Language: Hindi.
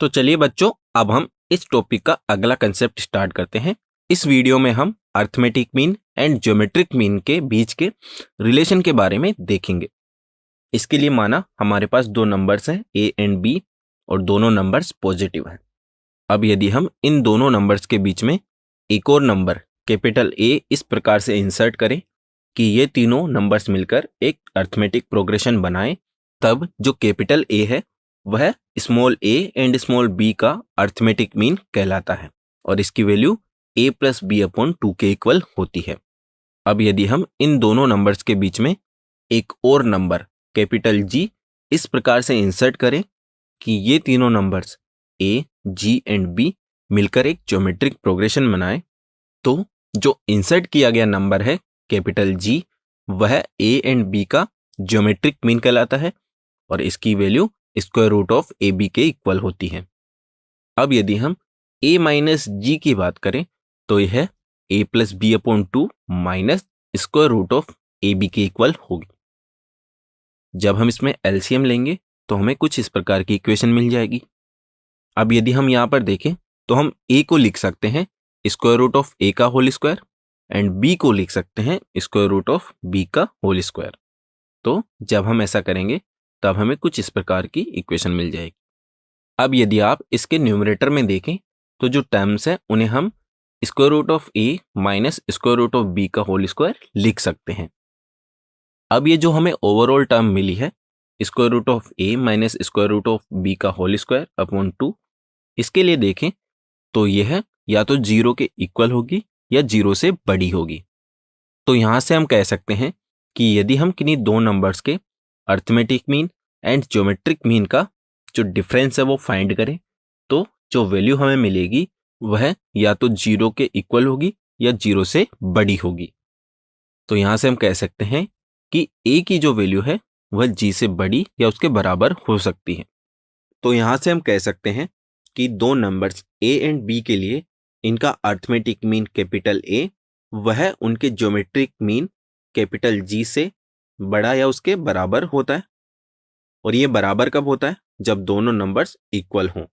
तो चलिए बच्चों, अब हम इस टॉपिक का अगला कंसेप्ट स्टार्ट करते हैं। इस वीडियो में हम arithmetic mean and geometric mean के बीच के रिलेशन के बारे में देखेंगे। इसके लिए माना हमारे पास दो नंबर्स हैं ए एंड बी और दोनों नंबर्स पॉजिटिव हैं। अब यदि हम इन दोनों नंबर्स के बीच में एक और नंबर कैपिटल ए इस प्रकार से इंसर्ट करें कि ये तीनों नंबर्स मिलकर एक अर्थमेटिक प्रोग्रेशन बनाएं, तब जो कैपिटल ए है वह small A and small B का अर्थमेटिक मीन कहलाता है और इसकी value a plus B upon 2 के इक्वल होती है। अब यदि हम इन दोनों नंबर्स के बीच में एक और नंबर कैपिटल जी इस प्रकार से इंसर्ट करें कि ये तीनों numbers a, g and b मिलकर एक ज्योमेट्रिक प्रोग्रेशन बनाएं, तो जो इंसर्ट किया गया नंबर है कैपिटल जी वह a एंड b का ज्योमेट्रिक मीन कहलाता है और इसकी value square root of A B के इक्वल होती है। अब यदि हम a माइनस जी की बात करें तो यह a plus B upon 2 minus square root of A B के इक्वल होगी। जब हम इसमें एलसीएम लेंगे तो हमें कुछ इस प्रकार की इक्वेशन मिल जाएगी। अब यदि हम यहाँ पर देखें तो हम a को लिख सकते हैं स्क्वायर रूट ऑफ a का होल स्क्वायर एंड b को लिख सकते हैं स्क्वायर रूट ऑफ b का होल स्क्वायर। तो जब हम ऐसा करेंगे तब हमें कुछ इस प्रकार की इक्वेशन मिल जाएगी। अब यदि आप इसके न्यूमरेटर में देखें तो जो टर्म्स हैं उन्हें हम square root of a minus square root of b का होल स्क्वायर लिख सकते हैं। अब ये जो हमें ओवरऑल टर्म मिली है square root of a minus square root of b का होल स्क्वायर अपॉन 2, इसके लिए देखें तो यह या तो 0 के इक्वल होगी या 0 से बड़ी होगी। तो यहाँ से हम कह सकते हैं कि यदि हम किन्हीं दो नंबर्स के arithmetic mean and geometric mean का जो डिफरेंस है वो फाइंड करें तो जो वैल्यू हमें मिलेगी वह या तो 0 के इक्वल होगी या 0 से बड़ी होगी। तो यहाँ से हम कह सकते हैं कि a की जो वैल्यू है वह g से बड़ी या उसके बराबर हो सकती है। तो यहाँ से हम कह सकते हैं कि दो नंबर्स a एंड b के लिए इनका अर्थमेटिक मीन कैपिटल A वह उनके ज्योमेट्रिक मीन कैपिटल G से बड़ा या उसके बराबर होता है। और ये बराबर कब होता है? जब दोनों नंबर्स इक्वल हों।